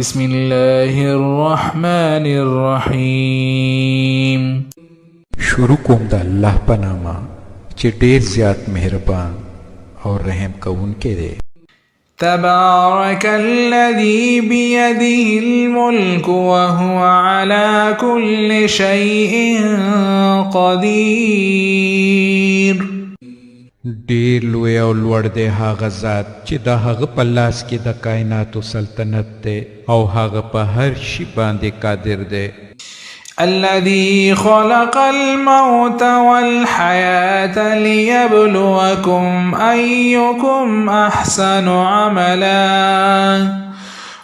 بسم الله الرحمن الرحيم. شروع کوم د الله په نامه چې ډېر زیات مهربان او رحم کوونکی دی. تبارك الذي بيده الملك وهو على كل شيء قدير. ډېر لوی او لوړ دی هغه ذات چې د هغه په لاس کې د کائناتو سلطنت دی او هغه په هر شي باندې قادر دی. الذي خلق الموت والحياة ليبلوكم أيكم أحسن عملا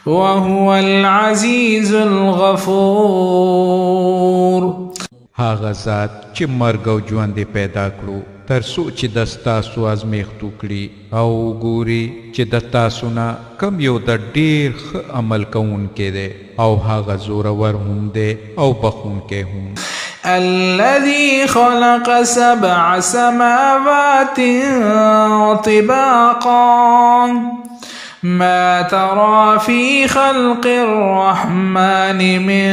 وهو العزيز الغفور. هغه ذات چې مرګ او ژوند پیدا کړو تر څو چې د ستاسو ازمیښتو کړي او ګوري چې د تاسو نه کم یو د ډېر ښه عمل کوونکی دی او هغه زورور هم دی او بخښونکی هم. الذي خلق 7 سماوات طباقا ما ترى في خلق الرحمن من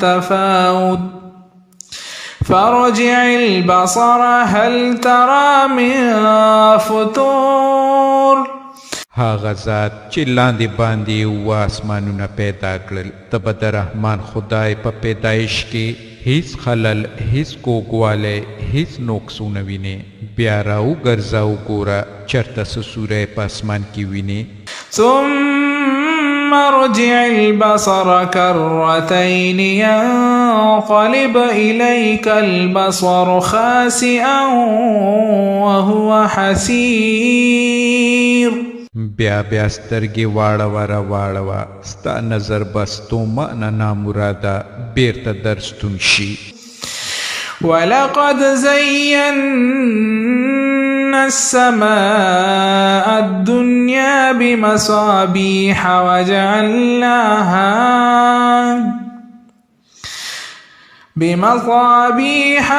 تفاوت فارجع البصر هل ترى من فطور. هغه ذات چې لاندې باندې و اسمانونه پیدا کړل ته به د رحمان خدای په پیدایش کې هیڅ خلل هیڅ کوږوالی هیڅ نقصونه وینې بیا راوګرځه وګوره چېرته څه سوری په اسمان کې وینې. ثم ارجع البصر كرتين ينقلب إليك البصر خاسئا وهو حسير. بیا سترګې واړوه راواړوه ستا نظر بس تومانه نامراده بیرته درستون شي. ولقد زينا السماء الدنيا بمصابيح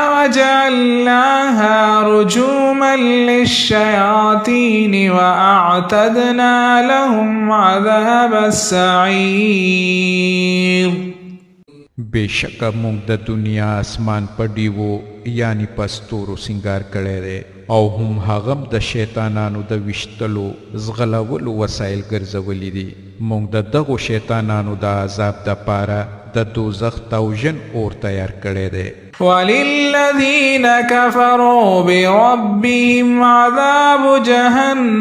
وجعلناها رجوما للشياطين وأعتدنا لهم عذاب السعير. بېشکه موږ د دنیا اسمان په ډیوو یعنی په ستورو سینګار کړی دی او هم هغه د شیطانانو د ویشتلو ځغلولو وسایل ګرځولي دي. موږ د دغو شیطانانو د عذاب دپاره د دوزخ توژن اور تیار کړی دی. وللذین کفروا بربهم عذاب جهنم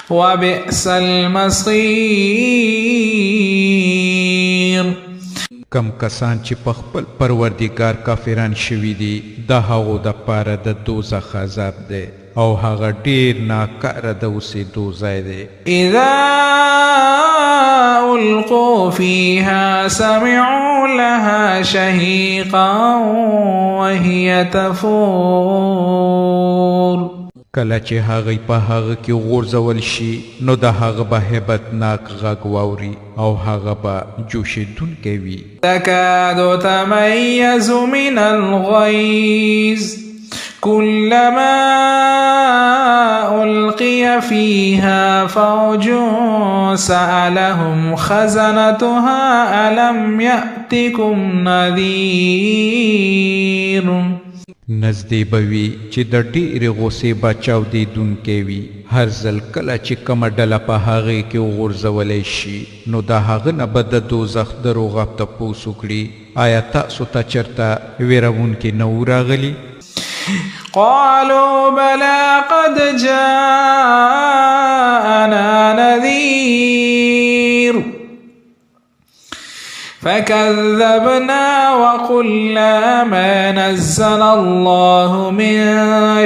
وبئس المصير. کم کسان چې په خپل پروردګار کافران شوي دي د هغو دپاره د دوزخ عذاب دی او هغه ډېر ناکاره د اوسېدو ځای دی. اذا القوا فيها سمعوا لها شهيقا وهي تفور. کله چې هغوی په هغه کې غورځول شي نو د هغه به هیبتناک غږ واوري او هغه به جوشېدونکی وي. تكاد تميز من الغيظ كلما ألقي فيها فوج سألهم خزنتها ألم يأتكم نذير. نزدې به وي چې د ډېرې غوسې به چاودېدونکی وي. هر ځل کله چې کومه ډله په هغې کې وغورځولی شي نو د هغه نه به د دوزخ دروغ تپوس وکړي آیا تاسو ته چېرته ویرونکي نه و راغلي؟ قالوا بلى قد جاءنا نذير فكذبنا وقلنا ما نزل الله من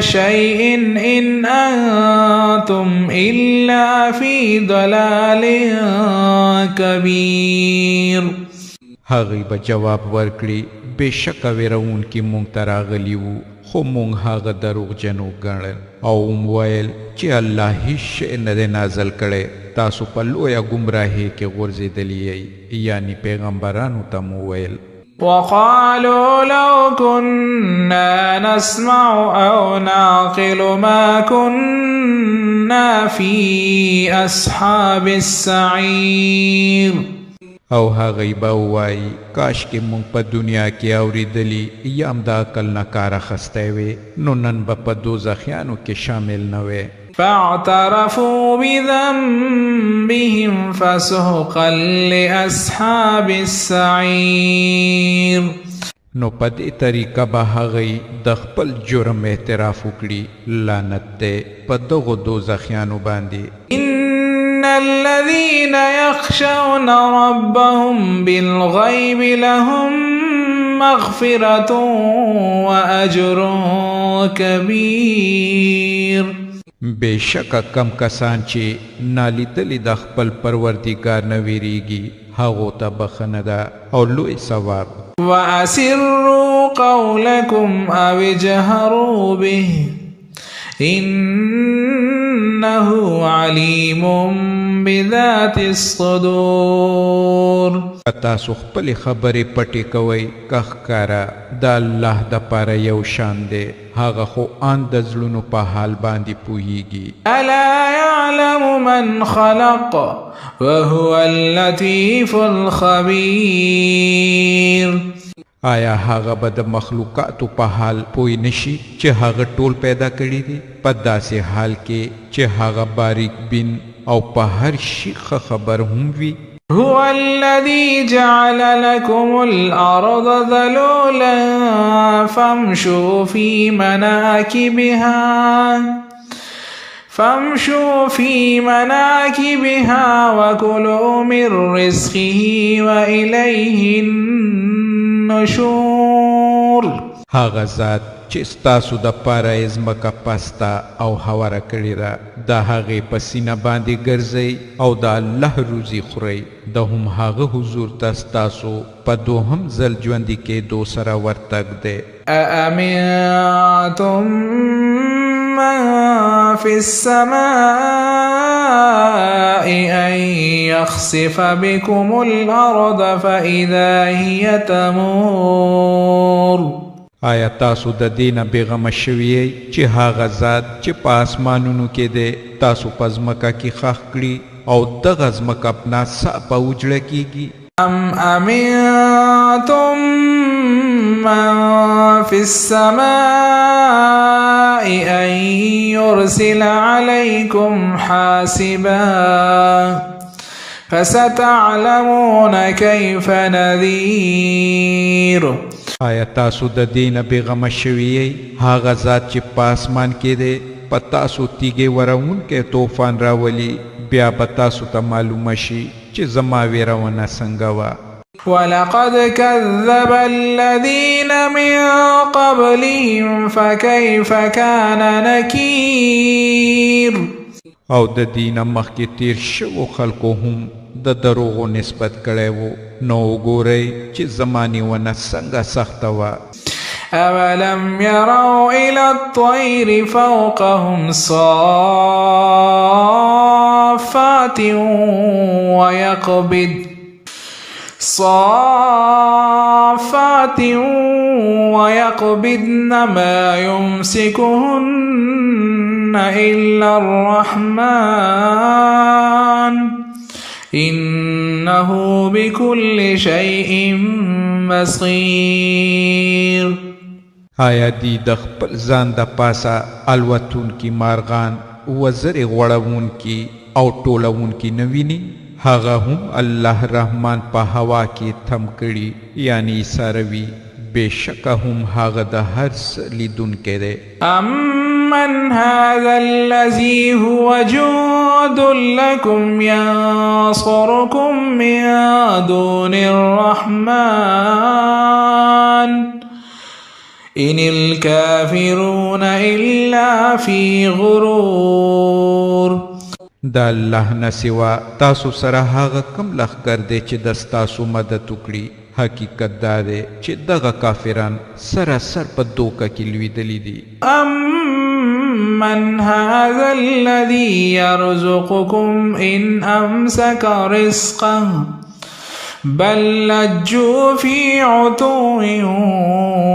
شيء إن أنتم إلا في ضلال كبير. هغوی به جواب ورکړي بېشکه ویرونکي موږ ته راغلي وو خو موږ هغه دروغجن وګڼل او وویل چې الله هیڅ شی نه دی نازل کړی تاسو په لویه ګمراهۍ کې غورځېدلي یئ یعنی پیغمبرانو ته مو ویل. وقالوا لو كنا نسمع أو نعقل ما كنا في أصحاب السعير. او هغوی به ووایي کاش کې مونږ په دنیا کې اورېدلي یا هم د عقل نه کار اخیستی وی نو نن به په دوزخیانو کې شامل نه وی. فاعترفوا بذنبهم فسحقا لأصحاب السعير. نو په دې طریقه به هغوی د خپل جرم اعتراف وکړي لعنت دی په دغو دوزخیانو باندې. إن الذين يخشون ربهم بالغيب لهم مغفرة وأجر كبير. بېشکه کم کسان چې نالیدلي د خپل پروردګار نه ویریږي هغو ته بخښنه ده او لوی ثواب. وأسروا قولكم أو اجهروا به إنه عليم بذات الصدور. تاسو خپل خبرې پټې کوئ که ښکاره د الله دپاره یو شان دی هغه خو آن د زړونو په حال باندې پوهیږي. ألا يعلم من خلق وهو اللطيف الخبير. آیا هغه به د مخلوقاتو په حال پوی نشي چې هغه ټول پیدا کړي دي په داسې حال کې چې هغه باریک بین او په هر شي خبر هم وي. هو الذي جعل لكم الأرض ذلولا فامشوا في مناكبها وكلوا من رزقه وإليه النشور. هغه ذات چې ستاسو د پاره یې ځمکه پسته او هواره کړې ده د هغې په سینه باندې ګرځئ او د الله روزي خورئ د هم هغه حضور ته ستاسو په دوهم ځل ژوندي کېدو سره ورتګ دی. أأمنتم من في السماء أن يخسف بكم الأرض فإذا هي تمور. آیا تاسو د دینه بیغمه شویئ چې هغه ذات چې په آسمانونو کې دی تاسو په ځمکه کې ښخ کړي او دغه ځمکه په ناڅاپه وجړه کیږي. أم أمنتم من في السماء أن يرسل عليكم حاسبا فستعلمون كيف نذير. آیا تاسو د دینه بیغمه شویئ هغه ذات چې په آسمان کې دی په تاسو تیږې ورونکی طوفان راولي بیا به تاسو ته معلومه شي چې زما ویرونه څنګه وه. ولقد كذب الذين من قبلهم فكيف كان نكير. او د دینه مخکې تیر شوو خلکو هم د دروغو نسبت کړی و نو وګورئ چې زمانې ونه څنګه سخته وه. أولم يروا إلى الطير فوقهم صافات ويقبضن ما يمسكهن إلا الرحمن إنه بكل شيء بصير. آیا دی د خپل ځان د پاسه الوتونکي مارغان وزرې غوړونکي او ټولونکي نه ویني هغه هم الله رحمان په هوا کې تم کړي یعنی ساروي بېشکه هم هغه د هر څه لیدونکی دی. أمن هذا الذي هو جند لكم ينصركم من دون الرحمن إن الكافرون إلا في غرور. د الله نه سوا تاسو سره هغه کم لښکر دی چې د ستاسو مدد وکړي حقیقت دا دی چې دغه کافران سراسر په دوکه کې لویدلي دي. أمن هذا الذي يرزقكم إن أمسك رزقه بل لجوا في عتو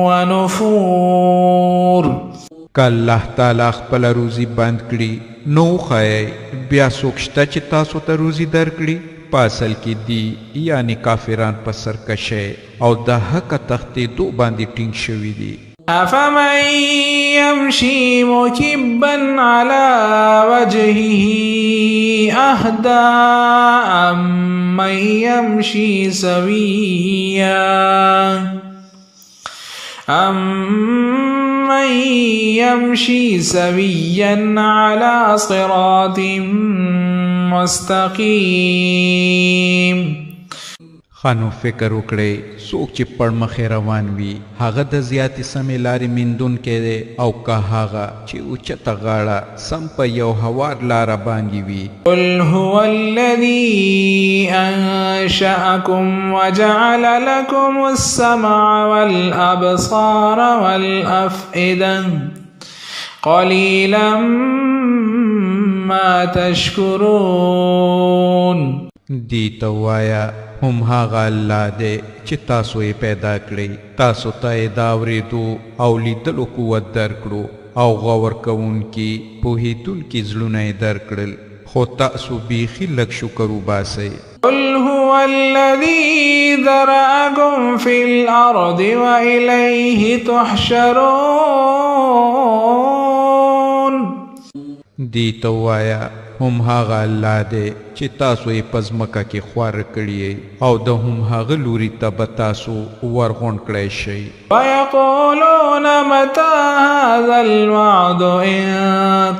ونفور. که الله تعالی خپل روزي بند کړي نو خای بیا څوک شته چې تاسو ته روزي درکړي؟ په اصل کې دی یعنی کافران په سرکشه او د حق تختیدو باندې ټینګ شوي دي. أفمن يمشي مكبا على وجهه أهدى أمن يمشي سويا على صراط مستقيم. خانو فکر وکړئ څوک چې پړمخې روان وي هغه د زیاتې سمې لارې میندونکی دی او که هغه چې اوچته غاړه سم په یو هوار لاره باندې وي. قل هو الذي أنشأكم وجعل لكم السمع والأبصار والأفئدة قليلا ما تشكرون. دی ته ووایه هم هغه الله دی چې تاسو یې پیدا کړئ، تاسو ته یې د اورېدو او لیدلو قوت درکړو او غور کوونکي پوهېدونکي زړونه یې درکړل، خو تاسو بیخي لږ شکر وباسئ. قل هو الذي ذرأكم في الأرض وإليه تحشرون. دی ته ووایه هم هغه الله دی چې تاسو یې په ځمکه کې خوار کړي او د هم هغه لوري ته به تاسو ورغونډ کړی شئ. ويقولون متى هذا الوعد إن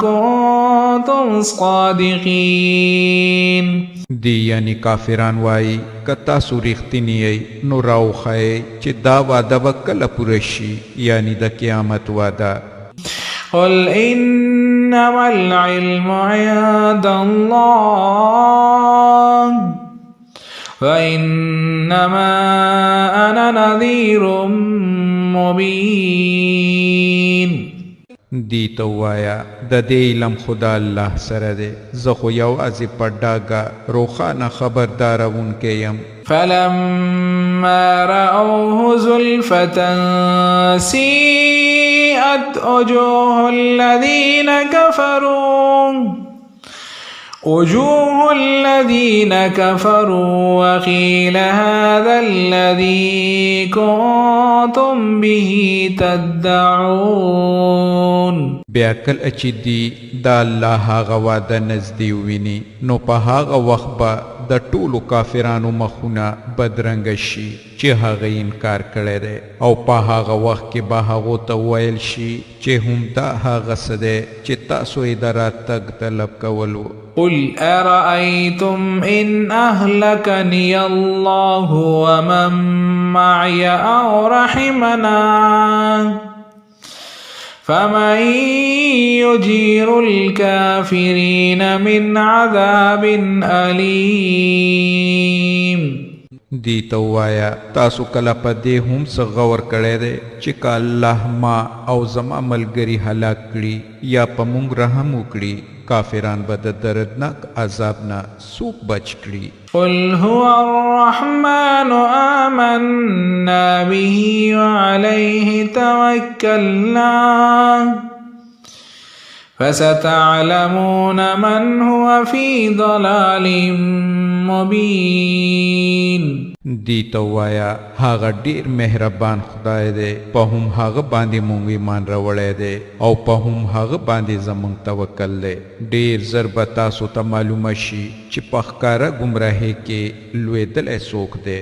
كنتم صادقين. دی یعنی کافران وایي که تاسو رښتینی یئ نو راوښایئ چې دا وعده به کله پوره شي، یعنی د قیامت وعده. قل إنما العلم عند الله وإنما أنا نذير مبين. دی ته ووایه د دې علم خدا الله سره دی، زه خو یوازې په ډاګه روښانه خبردارونکی یم. فلما رأوه زلفة سيئت وجوه الذين كفروا وقيل هذا الذي كنتم به تدعون. بیا کله چې دی د الله هغه وعده نږدې وویني نو په هغه وخت به د ټولو کافرانو مخونه بدرنګه شي چې هغه انکار کړی دی، او په هغه وخت کې به هغو ته وویل شي چې هم دا هغه څه دی چې تاسو یې د راتګ طلب کولو. قل أرأيتم إن أهلكني الله ومن معي أو رحمنا فمن يجير الكافرين من عذاب أليم. دی ته ووایه تاسو کله په دې هم څه غور کړی دی چې که الله ما او زما ملګري هلاک کړي یا په موږ رحم وکړي کافران به د دردناک عذاب نه څوک بچ کړي. قل هو الرحمن آمنا به وعليه توكلنا فستعلمون من هو في ضلال مبين. دی ته ووایه هغه ډیر مهربان خدای دی، په هم هغه باندې مونږ ایمان راوړی دی او په هم هغه باندې زمونږ توکل دی. ډیر زر به تاسو ته معلومه شي چې په ښکاره ګمراهۍ کې لوېدلی څوک دی.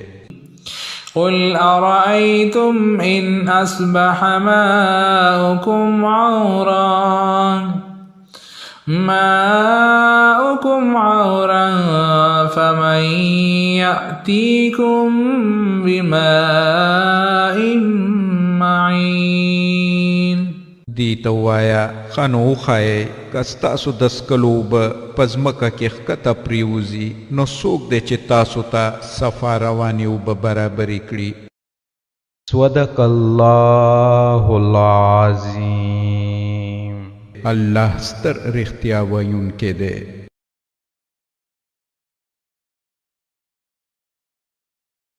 قل أرأيتم إن أصبح ماؤكم عورا فمن يأتيكم بماء معين. دی ته ووایه ښه نو وښایئ که ستاسو د څښلو اوبه په ځمکه کې ښکته پرېوځي نو څوک دی چې تاسو ته صفا روانې اوبه برابرې کړي. صدق الله العظیم. الله ستر رښتیا ویونکی دی.